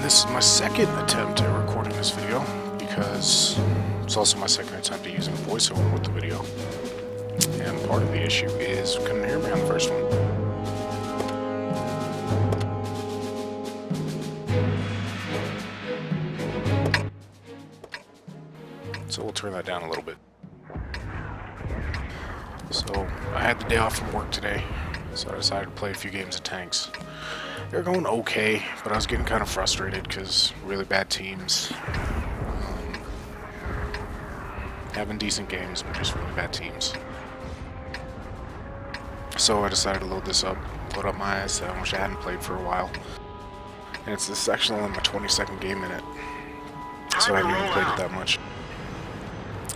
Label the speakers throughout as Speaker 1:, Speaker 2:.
Speaker 1: This is my second attempt at recording this video because it's also my second attempt at using voiceover with the video. And part of the issue is you couldn't hear me on the first one. So we'll turn that down a little bit. So I had the day off from work today, so I decided to play a few games of tanks. They're going okay, but I was getting kind of frustrated because really bad teams. Having decent games, but just really bad teams. So I decided to load this up, load up my IS-7, which I hadn't played for a while. And this is actually only my 22nd game in it, so I haven't even played it that much.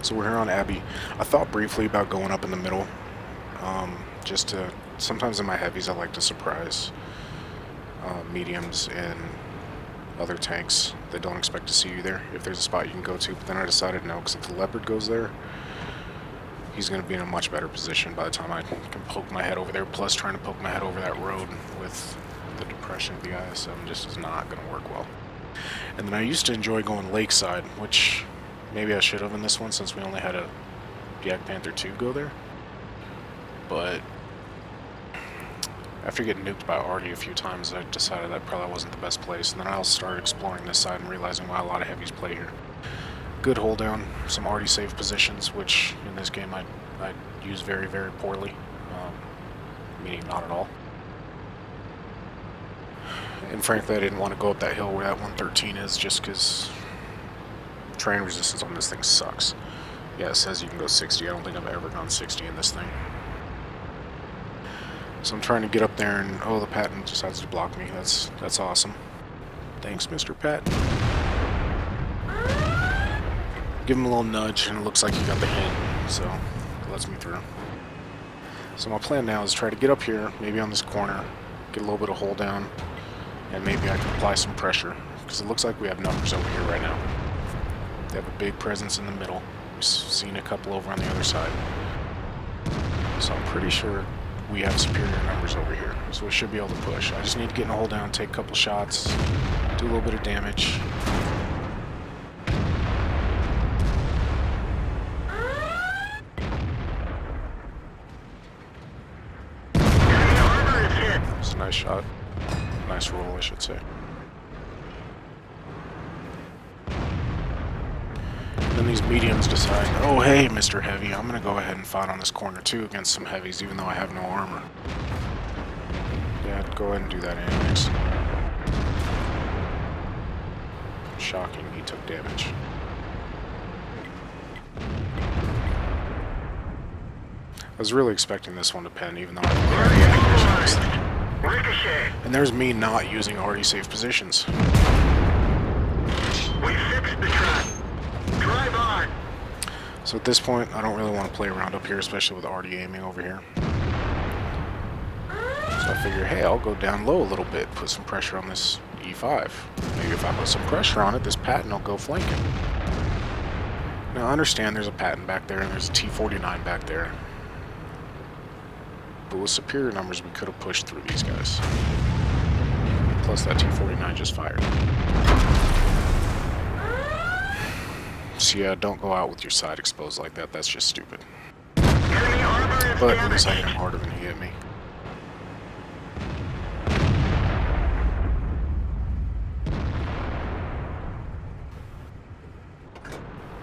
Speaker 1: So we're here on Abbey. I thought briefly about going up in the middle, just to, sometimes in my heavies I like to surprise mediums and other tanks that don't expect to see you there if there's a spot you can go to, but then I decided no, because if the Leopard goes there, he's going to be in a much better position by the time I can poke my head over there. Plus trying to poke my head over that road with the depression of the IS-7 just is not going to work well. And then I used to enjoy going lakeside, which maybe I should have in this one since we only had a Black Panther 2 go there, but after getting nuked by Artie a few times, I decided that probably wasn't the best place, and then I started exploring this side and realizing why a lot of heavies play here. Good hold down, some Artie safe positions, which in this game I use very, very poorly, meaning not at all. And frankly, I didn't want to go up that hill where that 113 is, just because terrain resistance on this thing sucks. Yeah, it says you can go 60. I don't think I've ever gone 60 in this thing. So I'm trying to get up there, and oh, the Patton decides to block me. That's awesome. Thanks, Mr. Patton. Give him a little nudge, and it looks like he got the hit, so it lets me through. So my plan now is try to get up here, maybe on this corner, get a little bit of hold down, and maybe I can apply some pressure, because it looks like we have numbers over here right now. They have a big presence in the middle. We've seen a couple over on the other side. So I'm pretty sure we have superior numbers over here, so we should be able to push. I just need to get in a hold down, take a couple shots, do a little bit of damage. It's a nice shot. Nice roll, I should say. Then these mediums decide, oh hey, Mr. Heavy, I'm gonna go ahead and fight on this corner too against some heavies, even though I have no armor. Yeah, go ahead and do that anyways. Shocking, he took damage. I was really expecting this one to pen, even though I have the ammunition. And there's me not using already safe positions.
Speaker 2: We fixed the trap. Drive on.
Speaker 1: So at this point, I don't really want to play around up here, especially with Artie aiming over here. So I figure, hey, I'll go down low a little bit, put some pressure on this E5. Maybe if I put some pressure on it, this Patton will go flanking. Now I understand there's a Patton back there and there's a T-49 back there. But with superior numbers, we could have pushed through these guys. Plus that T-49 just fired. So yeah, don't go out with your side exposed like that, that's just stupid. But at least I hit him harder than he hit me.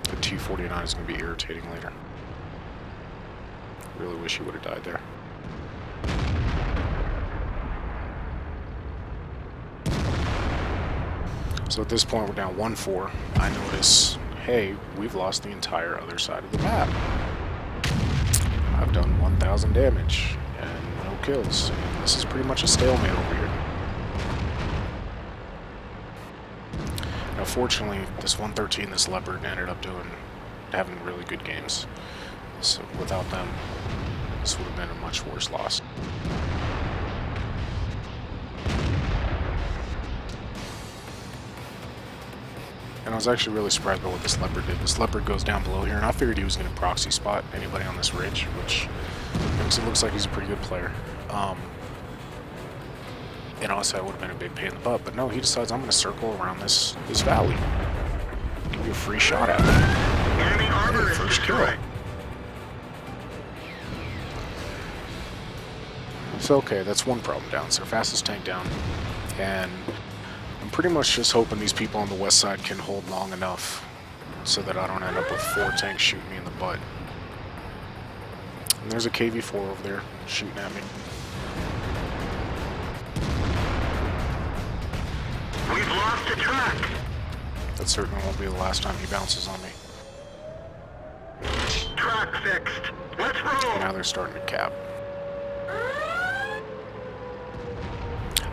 Speaker 1: The T-49 is going to be irritating later. Really wish he would have died there. So at this point we're down 1-4. I notice, hey, we've lost the entire other side of the map. I've done 1,000 damage and no kills. And this is pretty much a stalemate over here. Now fortunately, this 113, this Leopard, ended up having really good games. So without them, this would have been a much worse loss. And I was actually really surprised by what this Leopard did. This Leopard goes down below here, and I figured he was going to proxy spot anybody on this ridge, which makes it looks like he's a pretty good player. And honestly, that would have been a big pain in the butt. But no, he decides I'm going to circle around this valley. Give you a free shot at it.
Speaker 2: Enemy armor is
Speaker 1: First kill.
Speaker 2: destroyed.
Speaker 1: So okay, that's one problem down. So fastest tank down. And I'm pretty much just hoping these people on the west side can hold long enough so that I don't end up with 4 tanks shooting me in the butt. And there's a KV-4 over there shooting at me.
Speaker 2: We've lost a track.
Speaker 1: That certainly won't be the last time he bounces on me.
Speaker 2: Track fixed. Let's roll.
Speaker 1: Now they're starting to cap.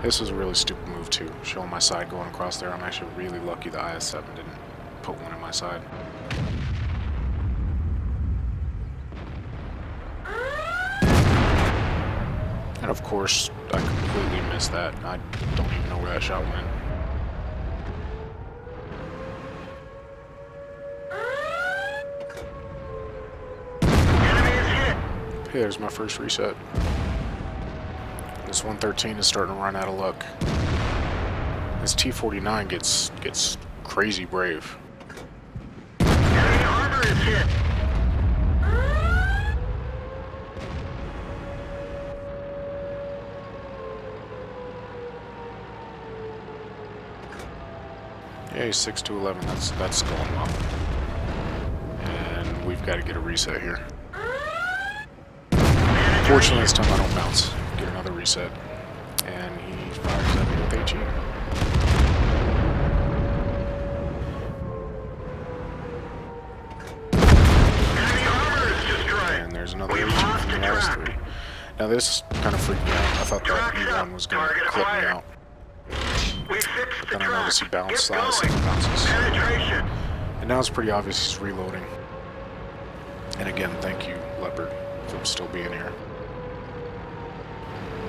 Speaker 1: This was a really stupid move too, showing my side going across there. I'm actually really lucky the IS-7 didn't put one in my side. And of course, I completely missed that. I don't even know where that shot went.
Speaker 2: Enemy is hit.
Speaker 1: Hey, there's my first reset. This 113 is starting to run out of luck. This T-49 gets crazy brave.
Speaker 2: Enemy armor is hit.
Speaker 1: Yeah, he's 6 to 11. That's going well. And we've got to get a reset here. Fortunately, this time I don't bounce. Get another reset. And he fires at me with HE.
Speaker 2: Enemy armor is destroyed.
Speaker 1: And there's another HE from the IS-3. Now this kind of freaked me out. I thought that E1 was going to clip me out.
Speaker 2: We fixed the
Speaker 1: Then I
Speaker 2: track.
Speaker 1: noticed he bounced
Speaker 2: Get
Speaker 1: last
Speaker 2: going.
Speaker 1: and bounces.
Speaker 2: Penetration.
Speaker 1: And now it's pretty obvious he's reloading. And again, thank you, Leopard, for still being here.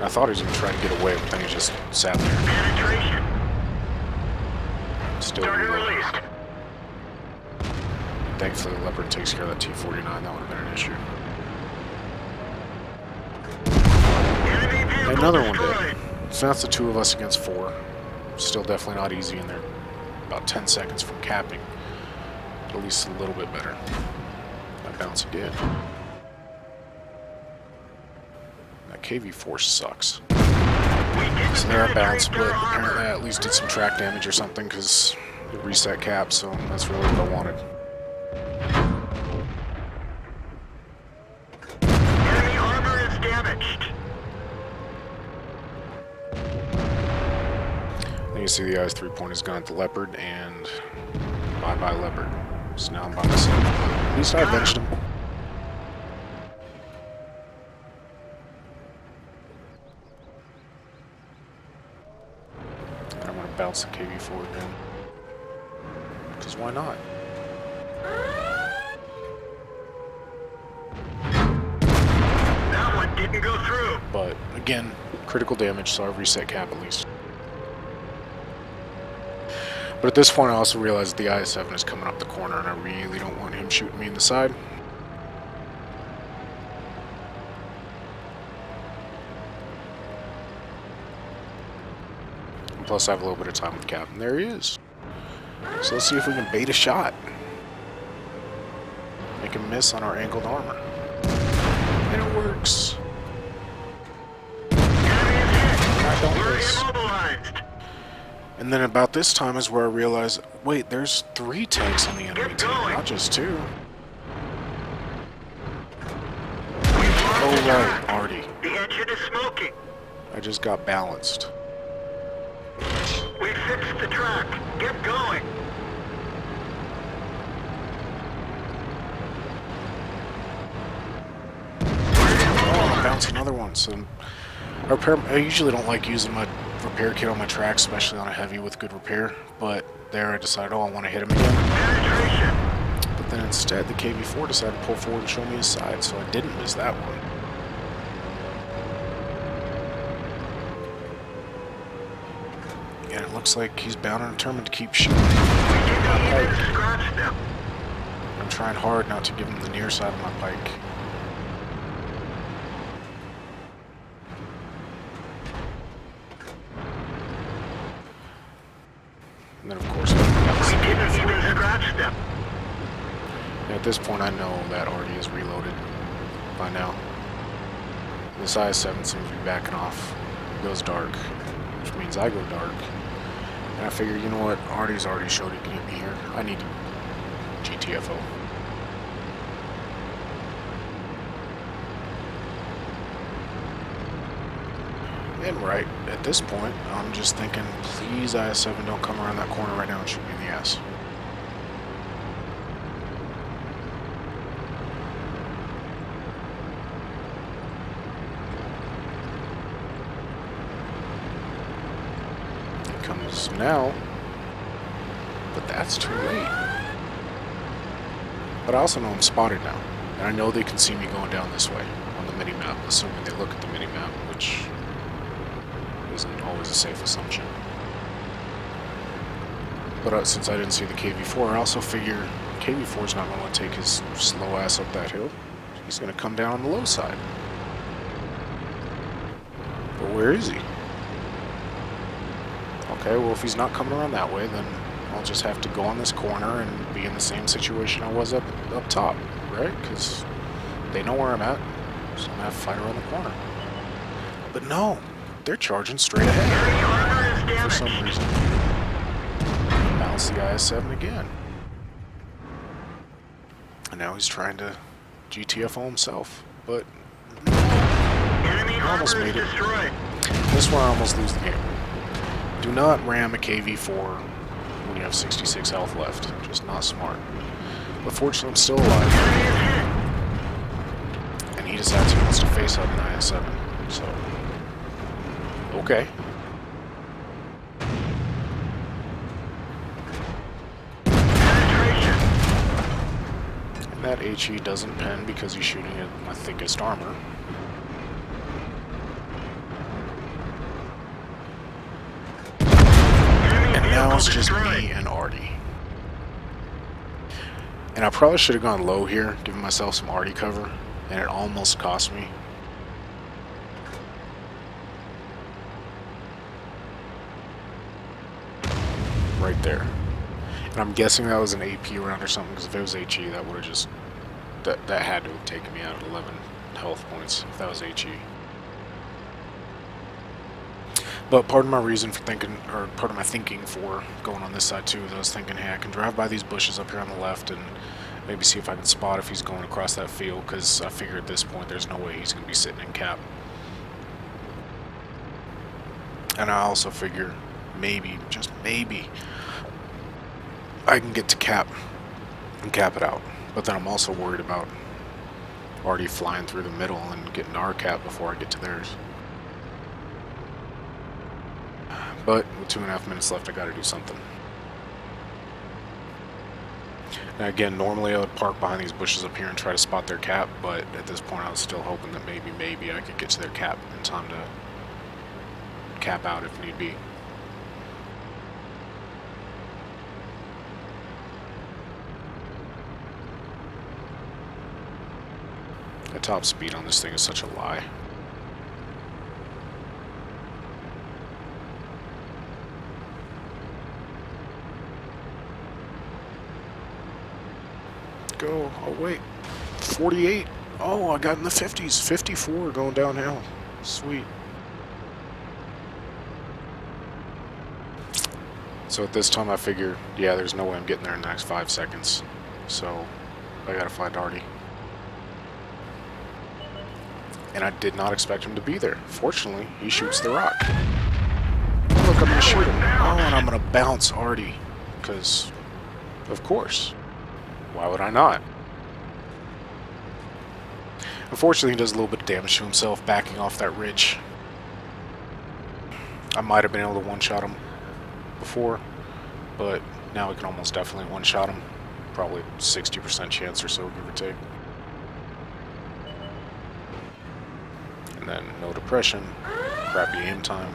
Speaker 1: I thought he was going to try to get away, but then he just sat there.
Speaker 2: Penetration.
Speaker 1: Still
Speaker 2: Target
Speaker 1: reloading.
Speaker 2: released.
Speaker 1: Thankfully, Leopard takes care of that T-49. That would have been an issue.
Speaker 2: Enemy vehicle
Speaker 1: Another one
Speaker 2: destroyed.
Speaker 1: did. So that's the 2 of us against 4. Still definitely not easy, and they're about 10 seconds from capping. At least a little bit better. That bounce again. That KV-4 sucks. So they're at bounce, but apparently I at least did some track damage or something because it reset cap, so that's really what I wanted.
Speaker 2: Enemy armor is damaged.
Speaker 1: Then you see the IS-3 point his gun at the Leopard, and bye-bye Leopard. So now I'm by myself, but at least I avenged him. And I'm going to bounce the KV-4 again. Because why not?
Speaker 2: That one didn't go through.
Speaker 1: But again, critical damage, so I reset cap at least. But at this point I also realized the IS-7 is coming up the corner and I really don't want him shooting me in the side. And plus I have a little bit of time with cap, and there he is. So let's see if we can bait a shot. Make him miss on our angled armor. And it works.
Speaker 2: Enemy is hit.
Speaker 1: I don't
Speaker 2: We're
Speaker 1: miss.
Speaker 2: immobilized.
Speaker 1: And then about this time is where I realized, wait, there's 3 tanks on the enemy
Speaker 2: Get
Speaker 1: team,
Speaker 2: going.
Speaker 1: not just 2.
Speaker 2: We've
Speaker 1: Oh
Speaker 2: lost the
Speaker 1: right,
Speaker 2: track.
Speaker 1: Artie.
Speaker 2: The engine is smoking.
Speaker 1: I just got balanced.
Speaker 2: We fixed the track. Get going.
Speaker 1: Oh, I bounced another one. So I usually don't like using my repair kit on my track, especially on a heavy with good repair. But there I decided, oh, I want to hit him again.
Speaker 2: Penetration.
Speaker 1: But then instead, the KV-4 decided to pull forward and show me his side, so I didn't miss that one. And it looks like he's bound and determined to keep shooting.
Speaker 2: We didn't even scratch them.
Speaker 1: I'm trying hard not to give him the near side of my pike. And then of course,
Speaker 2: We didn't even scratch them.
Speaker 1: at this point I know that Artie is reloaded by now. This IS-7 seems to be backing off. It goes dark, which means I go dark. And I figure, you know what, Artie's already showed he can get me here. I need to GTFO. And right at this point, I'm just thinking, please IS-7 don't come around that corner right now and shoot me in the ass. It comes now, but that's too late. But I also know I'm spotted now, and I know they can see me going down this way on the mini-map, assuming they look at the mini-map, which isn't always a safe assumption. But since I didn't see the KV-4, I also figure KV-4's not going to take his slow ass up that hill. He's going to come down on the low side. But where is he? Okay, well if he's not coming around that way, then I'll just have to go on this corner and be in the same situation I was up top, right? Because they know where I'm at, so I'm going to have to fight around the corner. But no! They're charging straight ahead for some reason. Bounce the IS-7 again. And now he's trying to GTFO himself. But I almost made it. This one I almost lose the game. Do not ram a KV-4 when you have 66 health left. Just not smart. But fortunately I'm still alive. And he decides he wants to face up an IS-7. So okay. And that HE doesn't pen because he's shooting at my thickest armor. And now it's just me and Artie. And I probably should have gone low here, giving myself some Artie cover, and it almost cost me. Right there. And I'm guessing that was an AP round or something, because if it was HE, that would have just... That had to have taken me out at 11 health points, if that was HE. But part of my reason for thinking, or part of my thinking for going on this side too, is I was thinking, hey, I can drive by these bushes up here on the left and maybe see if I can spot if he's going across that field, because I figure at this point there's no way he's going to be sitting in cap. And I also figure maybe, just maybe, I can get to cap and cap it out. But then I'm also worried about already flying through the middle and getting to our cap before I get to theirs. But with 2.5 minutes left, I gotta do something. Now again, normally I would park behind these bushes up here and try to spot their cap, but at this point I was still hoping that maybe I could get to their cap in time to cap out if need be. The top speed on this thing is such a lie. Go. Oh wait, 48. Oh, I got in the 50s. 54 going downhill. Sweet. So at this time I figure, yeah, there's no way I'm getting there in the next 5 seconds. So I gotta find Artie. And I did not expect him to be there. Fortunately, he shoots the rock. Oh, look, I'm gonna shoot him. Oh, and I'm gonna bounce Artie. Because, of course. Why would I not? Unfortunately, he does a little bit of damage to himself backing off that ridge. I might have been able to one-shot him before, but now we can almost definitely one-shot him. Probably 60% chance or so, give or take. And then no depression, crappy aim time.